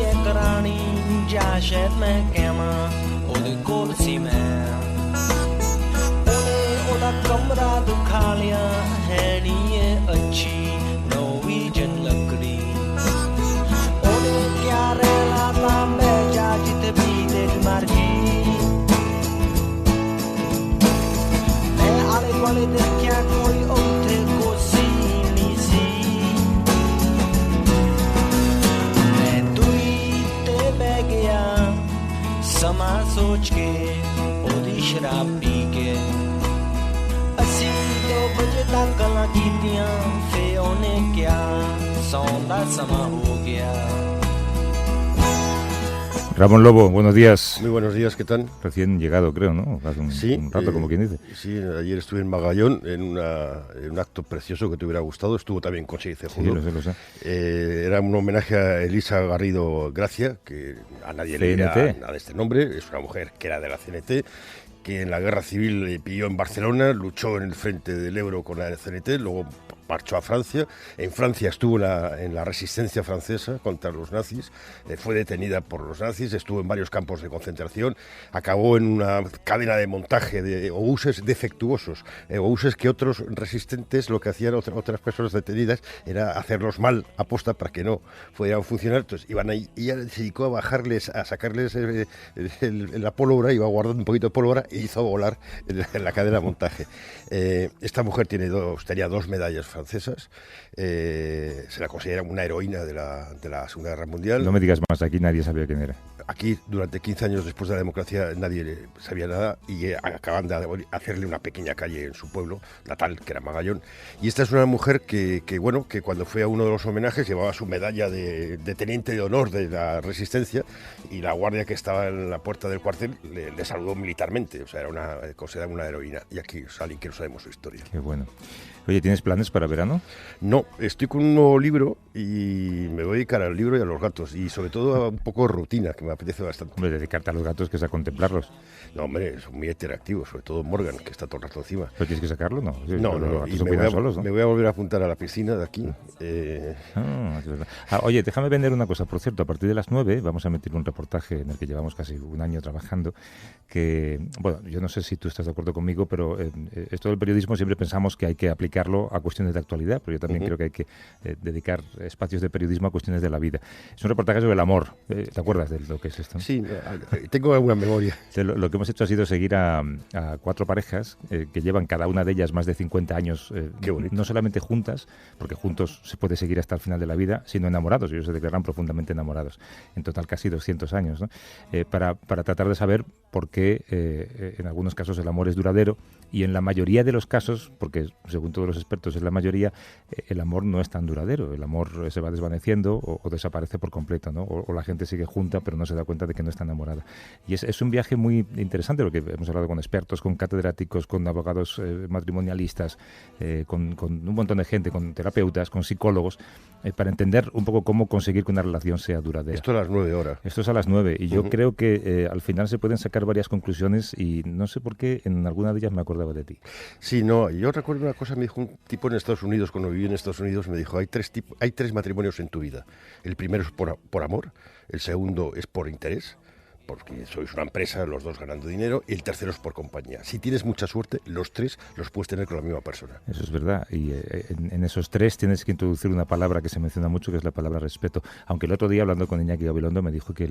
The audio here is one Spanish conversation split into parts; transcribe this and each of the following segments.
ਇੱਕ ਰਾਣੀ ਜਾਂ ਸ਼ਾਇਦ ਮੈਂ ਕਹਾਂ ਉਹਦੇ ਕੋਲ ਸੀ ਮੈਂ ਉਹਨੇ ਉਹਦਾ ਕਮਰਾ ਦੁਖਾ ਲਿਆ ਹੈ ਨੀ ਇਹ ਅੱਛੀ ਨੋਰਵੀਜਨ ਲੱਕੜੀ ਉਹਨੇ ਕਿਆ ਰਹਿਣਾ ਤਾਂ ਮੈਂ ਜਾ ਜਿੱਥੇ ਵੀ ਦਿਲ ਮਰਜੀ ਮੈਂ ਆਲੇ ਦੁਆਲੇ ਦੇਖਿਆ ਕੋਈ ਉੱਥੇ ਕੋਸੀ ਨਹੀਂ ਸੀ ਮੈਂ ਦੂਰੀ ਤੇ ਬਹਿ ਗਿਆ ਸਮਾਂ ਸੋਚ ਕੇ ਉਹਦੀ ਸ਼ਰਾਬ ਪੀ ਕੇ ਅਸੀਂ 2 ਵਜੇ ਤੱਕ ਗੱਲਾਂ ਕੀਤੀਆਂ ਫੇ ਉਹਨੇ ਕਿਹਾ ਸੌਣ ਦਾ ਸਮਾਂ ਹੋ ਗਿਆ Ramón Lobo, buenos días. Muy buenos días, ¿qué tal? Recién llegado, creo, ¿no? Hace un rato, como quien dice. Sí, ayer estuve en Magallón en un acto precioso que te hubiera gustado. Estuvo también con Seize Judo. Sí, lo sé. Era un homenaje a Elisa Garrido Gracia, que a nadie le dirá nada de este nombre. Es una mujer que era de la CNT, que en la guerra civil pilló en Barcelona, luchó en el frente del Ebro con la CNT, luego marchó a Francia. En Francia estuvo en la resistencia francesa contra los nazis, fue detenida por los nazis, estuvo en varios campos de concentración, acabó en una cadena de montaje de obuses defectuosos, obuses que otros resistentes lo que hacían otras personas detenidas era hacerlos mal aposta para que no pudieran funcionar. Entonces iban ahí y ella se dedicó a sacarles la pólvora, iba guardando un poquito de pólvora e hizo volar en la cadena de montaje. Esta mujer tenía 2 medallas francesas, se la considera una heroína de la Segunda Guerra Mundial. No me digas más, aquí nadie sabía quién era. Aquí, durante 15 años después de la democracia, nadie sabía nada y acaban de hacerle una pequeña calle en su pueblo natal, que era Magallón. Y esta es una mujer que cuando fue a uno de los homenajes llevaba su medalla de teniente de honor de la resistencia y la guardia que estaba en la puerta del cuartel le saludó militarmente, o sea, era considerada una heroína. Y aquí es alguien que no sabemos su historia. Qué bueno. Oye, ¿tienes planes para verano? No, estoy con un nuevo libro y me voy a dedicar al libro y a los gatos y sobre todo a un poco de rutina, que me apetece bastante. Hombre, dedicarte a los gatos, que es a contemplarlos. No, hombre, son muy interactivos, sobre todo Morgan, que está todo el rato encima. ¿Pero tienes que sacarlo? No. No, y me voy a volver a apuntar a la piscina de aquí. Es verdad. Oye, déjame vender una cosa. Por cierto, a partir de las 9 vamos a emitir un reportaje en el que llevamos casi un año trabajando, que, bueno, yo no sé si tú estás de acuerdo conmigo, pero esto del periodismo siempre pensamos que hay que aplicarlo a cuestiones de actualidad, pero yo también creo que hay que dedicar espacios de periodismo a cuestiones de la vida. Es un reportaje sobre el amor. ¿Te acuerdas de lo que es esto? Sí, tengo alguna memoria. Lo que hemos hecho ha sido seguir a 4 parejas que llevan cada una de ellas más de 50 años, no solamente juntas, porque juntos se puede seguir hasta el final de la vida, sino enamorados. Ellos se declaran profundamente enamorados. En total casi 200 años, ¿no? Para tratar de saber por qué en algunos casos el amor es duradero y en la mayoría de los casos, porque según todos los expertos es la mayoría, el amor no es tan duradero. El amor se va desvaneciendo o desaparece por completo, ¿no? O la gente sigue junta pero no se da cuenta de que no está enamorada. Y es un viaje muy interesante porque hemos hablado con expertos, con catedráticos, con abogados matrimonialistas, con un montón de gente, con terapeutas, con psicólogos, para entender un poco cómo conseguir que una relación sea duradera. Esto a las 9 horas. Esto es a las 9 y yo creo que al final se pueden sacar varias conclusiones y no sé por qué en alguna de ellas me acordaba de ti. Sí, no, yo recuerdo una cosa, me dijo un tipo en Estados Unidos, cuando viví en Estados Unidos, me dijo, hay 3 matrimonios en tu vida. El primero es por amor, el segundo es por interés, porque sois una empresa, los dos ganando dinero, y el tercero es por compañía. Si tienes mucha suerte, los 3 los puedes tener con la misma persona. Eso es verdad, y en esos 3 tienes que introducir una palabra que se menciona mucho, que es la palabra respeto. Aunque el otro día, hablando con Iñaki Gabilondo, me dijo que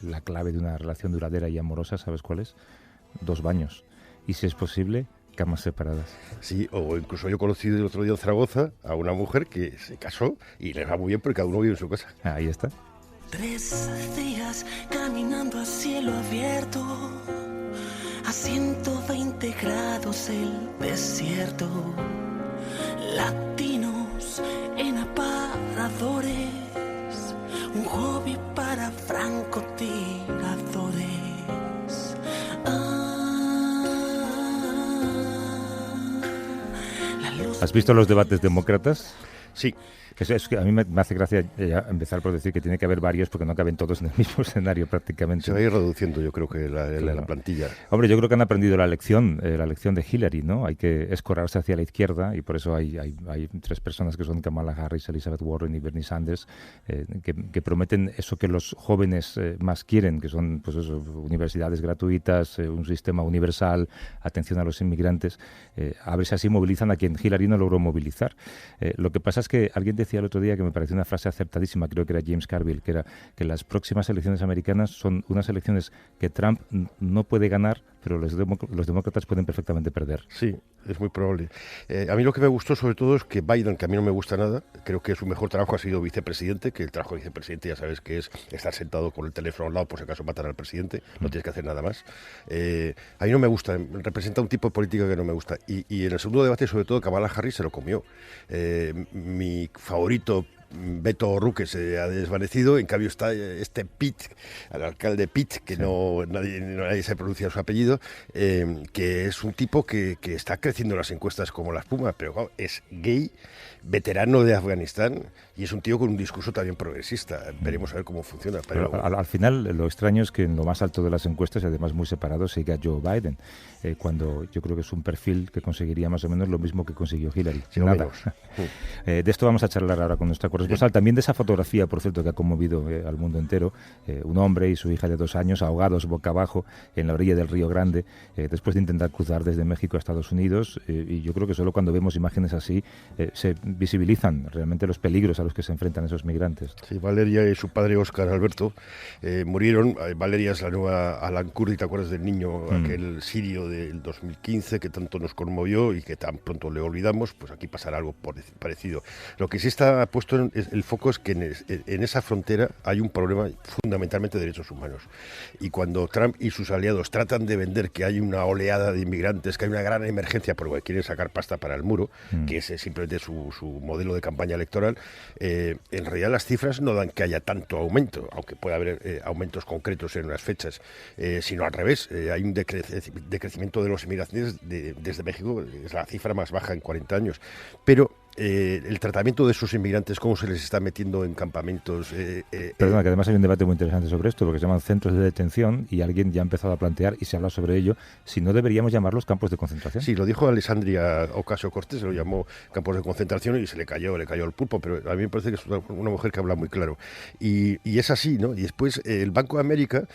la clave de una relación duradera y amorosa, ¿sabes cuál es? 2 baños. Y si es posible, camas separadas. Sí, o incluso yo conocí el otro día en Zaragoza a una mujer que se casó y les va muy bien porque cada uno vive en su casa. Ahí está. 3 días caminando a cielo abierto, a 120 grados el desierto, latinos en aparadores, un hobby para francotiradores. ¿Has visto los debates demócratas? Sí. Es que a mí me hace gracia empezar por decir que tiene que haber varios porque no caben todos en el mismo escenario prácticamente. Se va a ir reduciendo, yo creo que la plantilla. Hombre, yo creo que han aprendido la lección de Hillary, ¿no? Hay que escorarse hacia la izquierda y por eso hay 3 personas que son Kamala Harris, Elizabeth Warren y Bernie Sanders que prometen eso que los jóvenes más quieren, que son pues eso, universidades gratuitas, un sistema universal, atención a los inmigrantes. A ver si así movilizan a quien Hillary no logró movilizar. Lo que pasa es que alguien decía el otro día que me pareció una frase acertadísima, creo que era James Carville, que era que las próximas elecciones americanas son unas elecciones que Trump no puede ganar, pero los demócratas pueden perfectamente perder. Sí, es muy probable. A mí lo que me gustó sobre todo es que Biden, que a mí no me gusta nada, creo que su mejor trabajo ha sido vicepresidente, que el trabajo de vicepresidente ya sabes que es estar sentado con el teléfono al lado por si acaso matan al presidente, no tienes que hacer nada más. A mí no me gusta, representa un tipo de política que no me gusta. Y en el segundo debate, sobre todo, Kamala Harris se lo comió. Mi favorito, Beto O'Rourke, se ha desvanecido, en cambio está este Pitt, el alcalde Pitt, que sí. nadie se pronuncia su apellido, que es un tipo que está creciendo en las encuestas como la espuma, pero claro, es gay, veterano de Afganistán y es un tío con un discurso también progresista. Veremos a ver cómo funciona. Pero al final lo extraño es que en lo más alto de las encuestas, y además muy separado, siga Joe Biden, cuando yo creo que es un perfil que conseguiría más o menos lo mismo que consiguió Hillary. Sí, nada. De esto vamos a charlar ahora con nuestra corresponsal. También de esa fotografía, por cierto, que ha conmovido al mundo entero. Un hombre y su hija de 2 años ahogados boca abajo en la orilla del Río Grande, después de intentar cruzar desde México a Estados Unidos. Y yo creo que solo cuando vemos imágenes así se visibilizan realmente los peligros a los que se enfrentan esos migrantes. Sí, Valeria y su padre Óscar Alberto murieron. Valeria es la nueva Alan Kurdi, ¿te acuerdas del niño, aquel sirio del 2015 que tanto nos conmovió y que tan pronto le olvidamos? Pues aquí pasará algo parecido. Lo que sí está puesto el foco es que en esa frontera hay un problema fundamentalmente de derechos humanos. Y cuando Trump y sus aliados tratan de vender que hay una oleada de inmigrantes, que hay una gran emergencia porque quieren sacar pasta para el muro, que es simplemente su modelo de campaña electoral, en realidad las cifras no dan que haya tanto aumento, aunque pueda haber aumentos concretos en unas fechas, sino al revés. Hay un decrecimiento de los inmigrantes desde México, es la cifra más baja en 40 años. Pero el tratamiento de esos inmigrantes, cómo se les está metiendo en campamentos. Perdona, que además hay un debate muy interesante sobre esto, lo que se llaman centros de detención, y alguien ya ha empezado a plantear, y se habla sobre ello, si no deberíamos llamarlos campos de concentración. Sí, lo dijo Alessandria Ocasio-Cortez, se lo llamó campos de concentración y se le cayó el pulpo, pero a mí me parece que es una mujer que habla muy claro. Y es así, ¿no? Y después el Banco de América,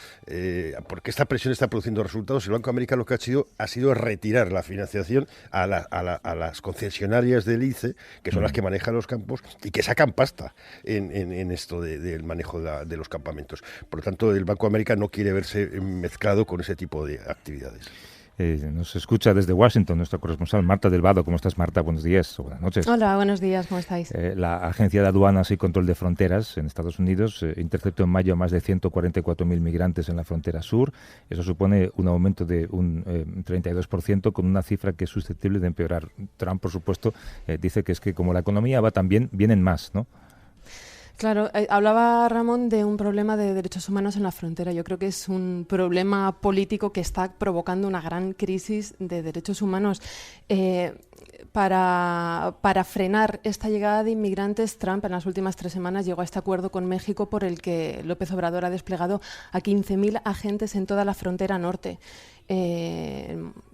porque esta presión está produciendo resultados, el Banco de América lo que ha sido retirar la financiación a las concesionarias del ICE, que son las que manejan los campos y que sacan pasta en esto del manejo de los campamentos. Por lo tanto, el Banco de América no quiere verse mezclado con ese tipo de actividades. Nos escucha desde Washington nuestra corresponsal Marta del Vado. ¿Cómo estás, Marta? Buenos días o buenas noches. Hola, buenos días. ¿Cómo estáis? La Agencia de Aduanas y Control de Fronteras en Estados Unidos interceptó en mayo a más de 144.000 migrantes en la frontera sur. Eso supone un aumento de un 32%, con una cifra que es susceptible de empeorar. Trump, por supuesto, dice que es que como la economía va tan bien, vienen más, ¿no? Claro, hablaba Ramón de un problema de derechos humanos en la frontera. Yo creo que es un problema político que está provocando una gran crisis de derechos humanos. Para frenar esta llegada de inmigrantes, Trump en las últimas 3 semanas llegó a este acuerdo con México por el que López Obrador ha desplegado a 15.000 agentes en toda la frontera norte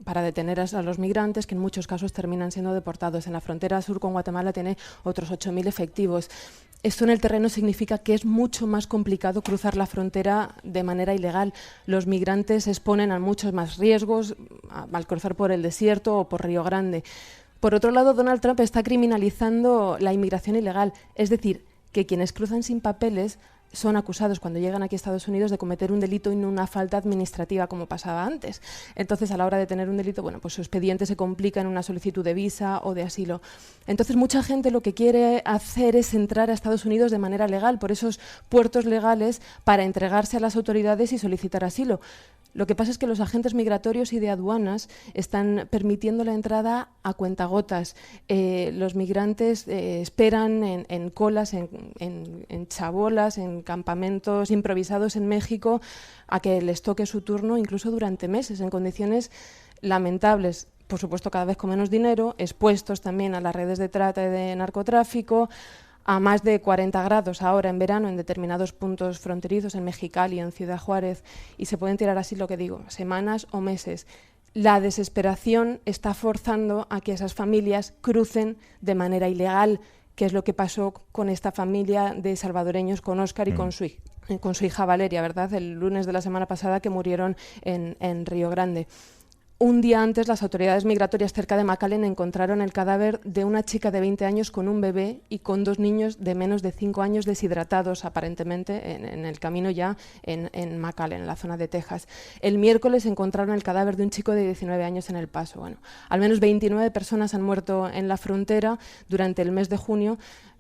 para detener a los migrantes, que en muchos casos terminan siendo deportados. En la frontera sur con Guatemala tiene otros 8.000 efectivos. Esto en el terreno significa que es mucho más complicado cruzar la frontera de manera ilegal. Los migrantes se exponen a muchos más riesgos al cruzar por el desierto o por Río Grande. Por otro lado, Donald Trump está criminalizando la inmigración ilegal, es decir, que quienes cruzan sin papeles son acusados cuando llegan aquí a Estados Unidos de cometer un delito y no una falta administrativa como pasaba antes. Entonces, a la hora de tener un delito, bueno, pues su expediente se complica en una solicitud de visa o de asilo. Entonces, mucha gente lo que quiere hacer es entrar a Estados Unidos de manera legal por esos puertos legales para entregarse a las autoridades y solicitar asilo. Lo que pasa es que los agentes migratorios y de aduanas están permitiendo la entrada a cuentagotas. Los migrantes esperan en colas, en chabolas, en campamentos improvisados en México a que les toque su turno, incluso durante meses, en condiciones lamentables. por supuesto cada vez con menos dinero, expuestos también a las redes de trata y de narcotráfico, a más de 40 grados ahora en verano en determinados puntos fronterizos, en Mexicali, en Ciudad Juárez, y se pueden tirar así, lo que digo, semanas o meses. La desesperación está forzando a que esas familias crucen de manera ilegal, que es lo que pasó con esta familia de salvadoreños, con Óscar y con su hija Valeria, ¿verdad? El lunes de la semana pasada, que murieron en Río Grande. Un día antes, las autoridades migratorias cerca de McAllen encontraron el cadáver de una chica de 20 años con un bebé y con 2 niños de menos de 5 años deshidratados, aparentemente, en el camino ya en McAllen, en la zona de Texas. El miércoles encontraron el cadáver de un chico de 19 años en El Paso. Bueno, al menos 29 personas han muerto en la frontera durante el mes de junio.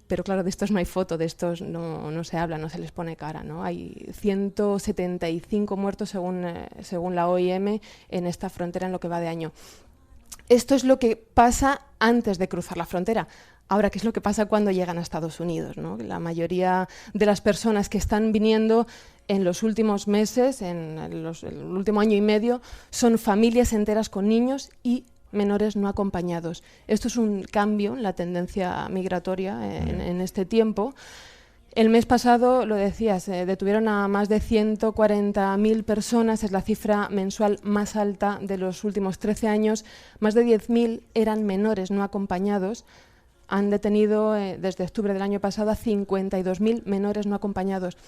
Pero claro, de estos no hay foto, de estos no se habla, no se les pone cara, ¿no? Hay 175 muertos según la OIM en esta frontera en lo que va de año. Esto es lo que pasa antes de cruzar la frontera. Ahora, ¿qué es lo que pasa cuando llegan a Estados Unidos, ¿no? La mayoría de las personas que están viniendo en los últimos meses, en el último año y medio, son familias enteras con niños y menores no acompañados. Esto es un cambio en la tendencia migratoria en este tiempo. El mes pasado, lo decías, detuvieron a más de 140.000 personas, es la cifra mensual más alta de los últimos 13 años. Más de 10.000 eran menores no acompañados. Han detenido desde octubre del año pasado a 52.000 menores no acompañados.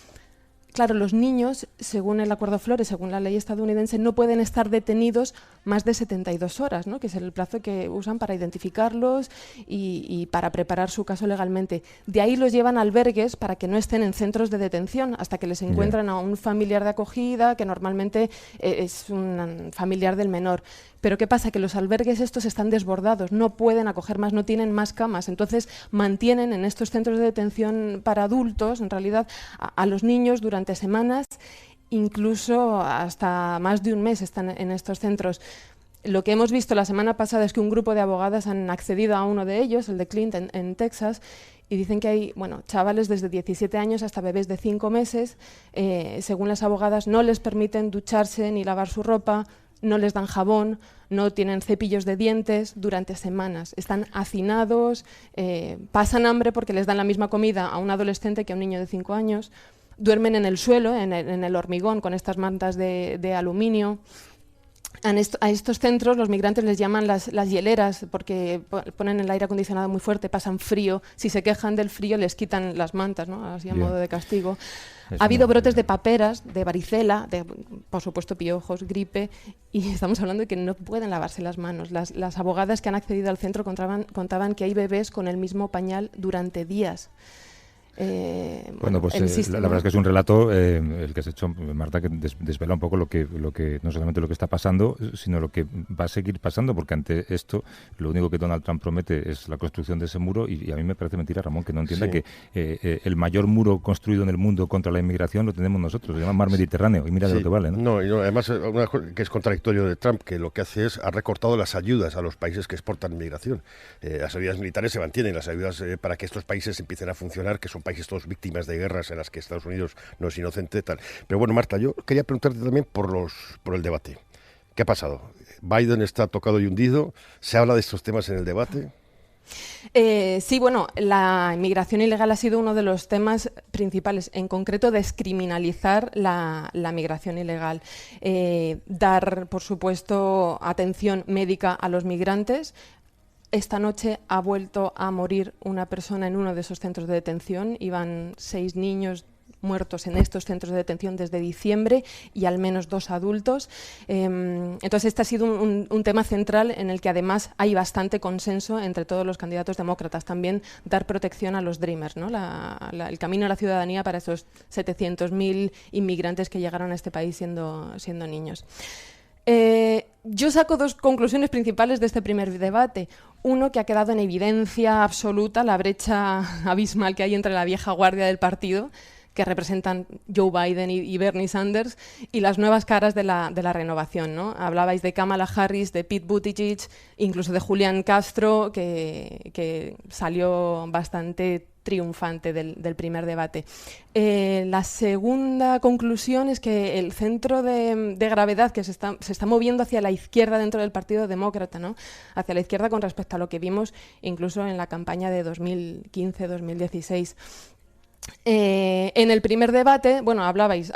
Claro, los niños, según el Acuerdo Flores, según la ley estadounidense, no pueden estar detenidos más de 72 horas, ¿no? Que es el plazo que usan para identificarlos y para preparar su caso legalmente. De ahí los llevan a albergues para que no estén en centros de detención hasta que les encuentran a un familiar de acogida, que normalmente es un familiar del menor. Pero ¿qué pasa? Que los albergues estos están desbordados, no pueden acoger más, no tienen más camas. Entonces mantienen en estos centros de detención para adultos, en realidad, a los niños durante semanas, incluso hasta más de un mes están en estos centros. Lo que hemos visto la semana pasada es que un grupo de abogadas han accedido a uno de ellos, el de Clint, en Texas, y dicen que hay chavales desde 17 años hasta bebés de 5 meses. Según las abogadas, no les permiten ducharse ni lavar su ropa, no les dan jabón, no tienen cepillos de dientes durante semanas. Están hacinados, pasan hambre porque les dan la misma comida a un adolescente que a un niño de 5 años. Duermen en el suelo, en el hormigón, con estas mantas de aluminio. A estos centros los migrantes les llaman las hieleras porque ponen el aire acondicionado muy fuerte, pasan frío. Si se quejan del frío les quitan las mantas, ¿no? Así a modo de castigo. Ha habido brotes de paperas, de varicela, de, por supuesto, piojos, gripe, y estamos hablando de que no pueden lavarse las manos. Las abogadas que han accedido al centro contaban que hay bebés con el mismo pañal durante días. Bueno, pues la verdad es que es un relato el que has hecho, Marta, que desvela un poco lo que no solamente lo que está pasando, sino lo que va a seguir pasando, porque ante esto lo único que Donald Trump promete es la construcción de ese muro, y a mí me parece mentira, Ramón, que no entienda que el mayor muro construido en el mundo contra la inmigración lo tenemos nosotros, se llama Mar Mediterráneo, y mira de lo que vale, ¿no? No, además, una cosa que es contradictorio de Trump, que lo que hace es ha recortado las ayudas a los países que exportan inmigración. Las ayudas militares se mantienen, las ayudas para que estos países empiecen a funcionar, que son países todos víctimas de guerras en las que Estados Unidos no es inocente, tal. Pero bueno, Marta, yo quería preguntarte también por el debate. ¿Qué ha pasado? ¿Biden está tocado y hundido? ¿Se habla de estos temas en el debate? Sí, bueno, la inmigración ilegal ha sido uno de los temas principales, en concreto descriminalizar la migración ilegal, dar, por supuesto, atención médica a los migrantes. Esta noche ha vuelto a morir una persona en uno de esos centros de detención. Iban 6 niños muertos en estos centros de detención desde diciembre y al menos 2 adultos. Entonces, este ha sido un tema central en el que además hay bastante consenso entre todos los candidatos demócratas. También dar protección a los Dreamers, ¿no? El camino a la ciudadanía para esos 700.000 inmigrantes que llegaron a este país siendo niños. Yo saco 2 conclusiones principales de este primer debate. Uno, que ha quedado en evidencia absoluta la brecha abismal que hay entre la vieja guardia del partido, que representan Joe Biden y Bernie Sanders, y las nuevas caras de la renovación, ¿no? Hablabais de Kamala Harris, de Pete Buttigieg, incluso de Julián Castro, que salió bastante triunfante del primer debate. La segunda conclusión es que el centro de gravedad que se está moviendo hacia la izquierda dentro del Partido Demócrata, ¿no? Hacia la izquierda con respecto a lo que vimos incluso en la campaña de 2015-2016. En el primer debate, bueno, hablabais,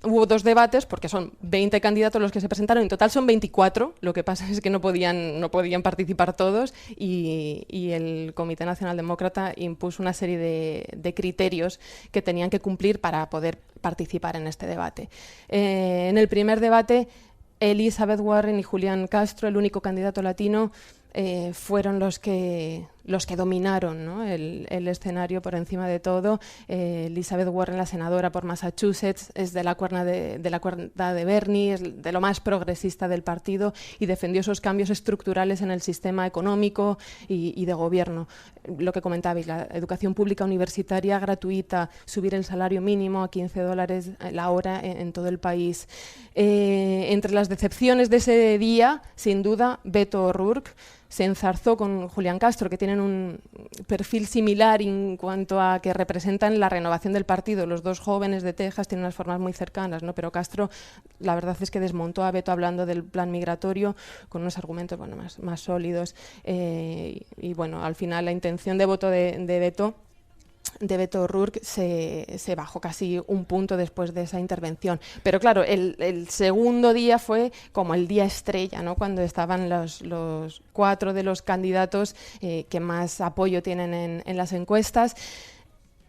hubo 2 debates porque son 20 candidatos los que se presentaron, en total son 24, lo que pasa es que no podían participar todos y el Comité Nacional Demócrata impuso una serie de criterios que tenían que cumplir para poder participar en este debate. En el primer debate, Elizabeth Warren y Julián Castro, el único candidato latino, fueron los que dominaron, ¿no? el escenario por encima de todo. Elizabeth Warren, la senadora por Massachusetts, es de la cuerda de Bernie, es de lo más progresista del partido y defendió esos cambios estructurales en el sistema económico y de gobierno. Lo que comentabais, la educación pública universitaria gratuita, subir el salario mínimo a $15 la hora en todo el país. Entre las decepciones de ese día, sin duda, Beto O'Rourke se enzarzó con Julián Castro, que tienen un perfil similar en cuanto a que representan la renovación del partido. Los 2 jóvenes de Texas tienen unas formas muy cercanas, ¿no? Pero Castro, la verdad es que desmontó a Beto hablando del plan migratorio con unos argumentos más sólidos. Y bueno, al final la intención de voto de Beto O'Rourke se bajó casi un punto después de esa intervención. Pero claro, el segundo día fue como el día estrella, ¿no? Cuando estaban los 4 de los candidatos que más apoyo tienen en las encuestas.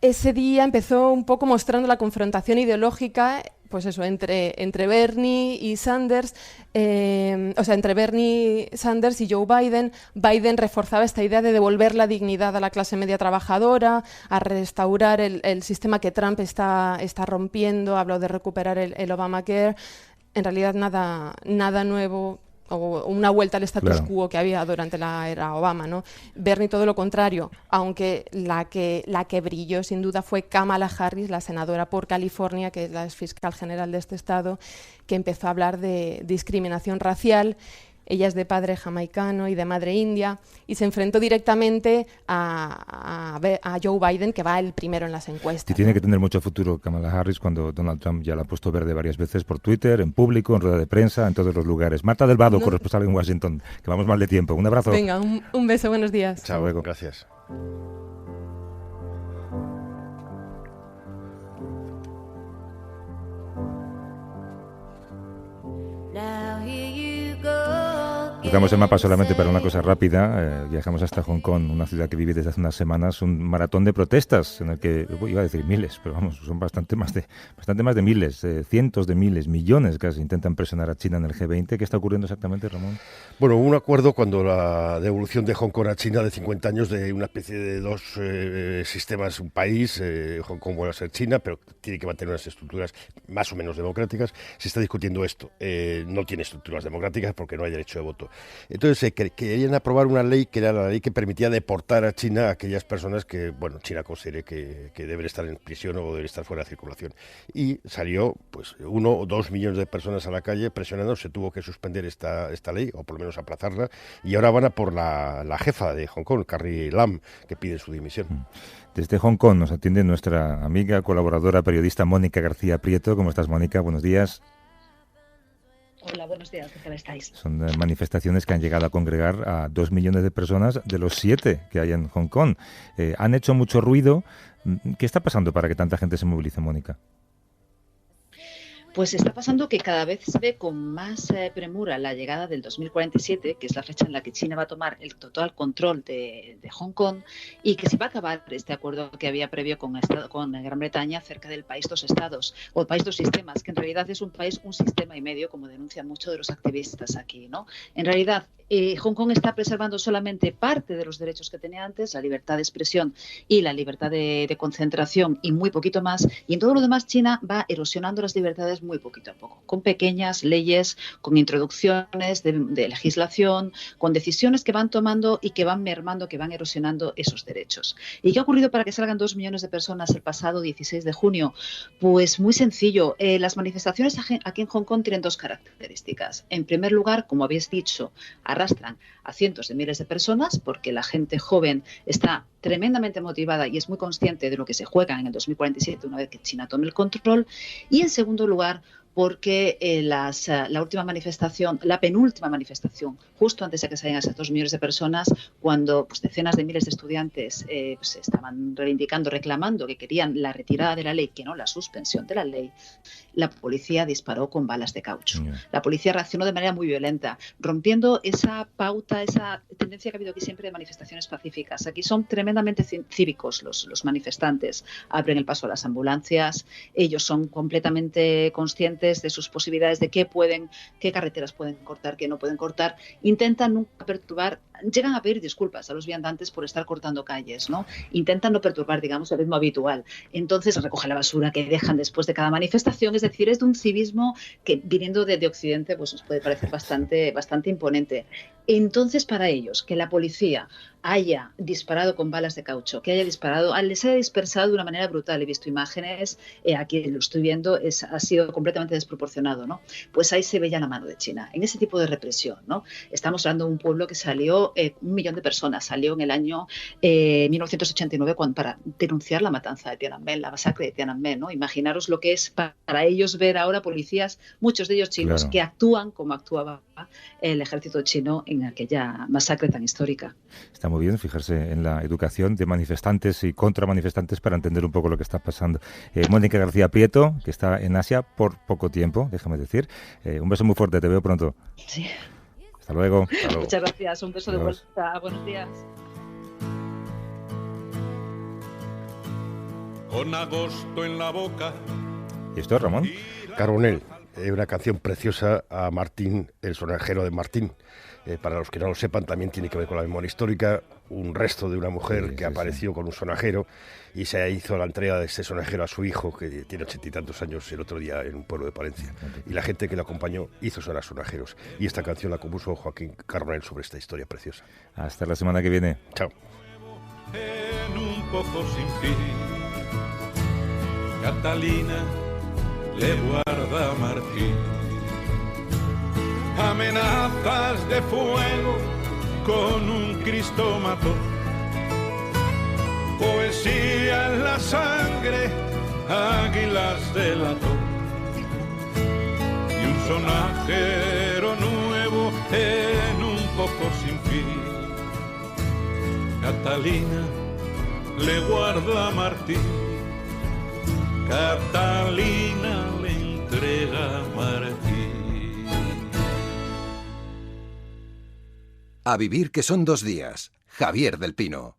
Ese día empezó un poco mostrando la confrontación ideológica, pues eso, entre Bernie y Sanders, entre Bernie Sanders y Joe Biden. Biden reforzaba esta idea de devolver la dignidad a la clase media trabajadora, a restaurar el sistema que Trump está rompiendo, habló de recuperar el Obamacare. En realidad nada nuevo, o una vuelta al status quo que había durante la era Obama, ¿no? Bernie todo lo contrario, aunque la que brilló sin duda fue Kamala Harris, la senadora por California, que es la fiscal general de este estado, que empezó a hablar de discriminación racial. Ella es de padre jamaicano y de madre india y se enfrentó directamente a Joe Biden, que va el primero en las encuestas. Y tiene que tener mucho futuro Kamala Harris cuando Donald Trump ya la ha puesto verde varias veces por Twitter, en público, en rueda de prensa, en todos los lugares. Marta del Vado, corresponsal en Washington, que vamos mal de tiempo. Un abrazo. Venga, un beso, buenos días. Chao, luego. Gracias. Usamos el mapa solamente para una cosa rápida. Viajamos hasta Hong Kong, una ciudad que vive desde hace unas semanas un maratón de protestas en el que, iba a decir miles, pero vamos, son bastante más de miles, cientos de miles, millones casi, intentan presionar a China en el G20. ¿Qué está ocurriendo exactamente, Ramón? Bueno, hubo un acuerdo cuando la devolución de Hong Kong a China de 50 años de una especie de 2 sistemas, un país, Hong Kong vuelve a ser China, pero tiene que mantener unas estructuras más o menos democráticas. Se está discutiendo esto. No tiene estructuras democráticas porque no hay derecho de voto. Entonces querían aprobar una ley que era la ley que permitía deportar a China a aquellas personas que, bueno, China considere que deben estar en prisión o deben estar fuera de circulación. Y salió, pues, 1 o 2 millones de personas a la calle presionando. Se tuvo que suspender esta ley, o por lo menos aplazarla, y ahora van a por la jefa de Hong Kong, Carrie Lam, que pide su dimisión. Desde Hong Kong nos atiende nuestra amiga, colaboradora, periodista Mónica García Prieto. ¿Cómo estás, Mónica? Buenos días. Hola, buenos días, ¿qué tal estáis? Son manifestaciones que han llegado a congregar a 2 millones de personas de los 7 que hay en Hong Kong. Han hecho mucho ruido. ¿Qué está pasando para que tanta gente se movilice, Mónica? Pues está pasando que cada vez se ve con más premura la llegada del 2047, que es la fecha en la que China va a tomar el total control de Hong Kong y que se va a acabar este acuerdo que había previo con Gran Bretaña acerca del país dos estados, o el país dos sistemas, que en realidad es un sistema y medio, como denuncian muchos de los activistas aquí, ¿no? En realidad, Hong Kong está preservando solamente parte de los derechos que tenía antes, la libertad de expresión y la libertad de concentración y muy poquito más, y en todo lo demás China va erosionando las libertades muy poquito a poco, con pequeñas leyes, con introducciones de legislación, con decisiones que van tomando y que van mermando, que van erosionando esos derechos. ¿Y qué ha ocurrido para que salgan 2 millones de personas el pasado 16 de junio? Pues muy sencillo, las manifestaciones aquí en Hong Kong tienen 2 características. En primer lugar, como habéis dicho, arrastran a cientos de miles de personas porque la gente joven está tremendamente motivada y es muy consciente de lo que se juega en el 2047 una vez que China tome el control. Y en segundo lugar, porque la última manifestación, la penúltima manifestación, justo antes de que salgan esas 2 millones de personas, cuando pues, decenas de miles de estudiantes pues, estaban reivindicando, reclamando que querían la retirada de la ley, que no la suspensión de la ley, la policía disparó con balas de caucho. La policía reaccionó de manera muy violenta, rompiendo esa pauta, esa tendencia que ha habido aquí siempre de manifestaciones pacíficas. Aquí son tremendamente cívicos los manifestantes, abren el paso a las ambulancias, ellos son completamente conscientes de sus posibilidades, de qué carreteras pueden cortar, qué no pueden cortar, intentan nunca perturbar, llegan a pedir disculpas a los viandantes por estar cortando calles, ¿no? Intentan no perturbar, digamos, el ritmo habitual. Entonces recogen la basura que dejan después de cada manifestación, es decir, es de un civismo que viniendo de Occidente pues nos puede parecer bastante imponente. Entonces, para ellos, que la policía haya disparado con balas de caucho, que les haya dispersado de una manera brutal, he visto imágenes, aquí lo estoy viendo, ha sido completamente desproporcionado, ¿no? Pues ahí se veía la mano de China, en ese tipo de represión, ¿no? Estamos hablando de un pueblo que salió, 1 millón de personas, salió en el año 1989 para denunciar la matanza de Tiananmen, la masacre de Tiananmen, ¿no? Imaginaros lo que es para ellos ver ahora policías, muchos de ellos chinos, que actúan como actuaba el ejército chino en aquella masacre tan histórica. Está muy bien fijarse en la educación de manifestantes y contramanifestantes para entender un poco lo que está pasando. Mónica García Prieto, que está en Asia por poco tiempo, déjame decir. Un beso muy fuerte, te veo pronto. Sí. Hasta luego. Muchas gracias, un beso de vuelta. Buenos días. Con agosto en la boca. ¿Y esto, Ramón? Carbonell, una canción preciosa a Martín, el sonajero de Martín. Para los que no lo sepan, también tiene que ver con la memoria histórica, un resto de una mujer que apareció con un sonajero y se hizo la entrega de ese sonajero a su hijo, que tiene 80 y tantos años, el otro día en un pueblo de Palencia. Y la gente que lo acompañó hizo sonar sonajeros. Y esta canción la compuso Joaquín Carbonell sobre esta historia preciosa. Hasta la semana que viene. Chao. En un pozo sin fin, Catalina le guarda a Martín amenazas de fuego con un Cristo mató, poesía en la sangre, águilas delató, y un sonajero nuevo en un pozo sin fin. Catalina le guarda a Martín, Catalina le entrega a Martín. A vivir que son 2 días. Javier del Pino.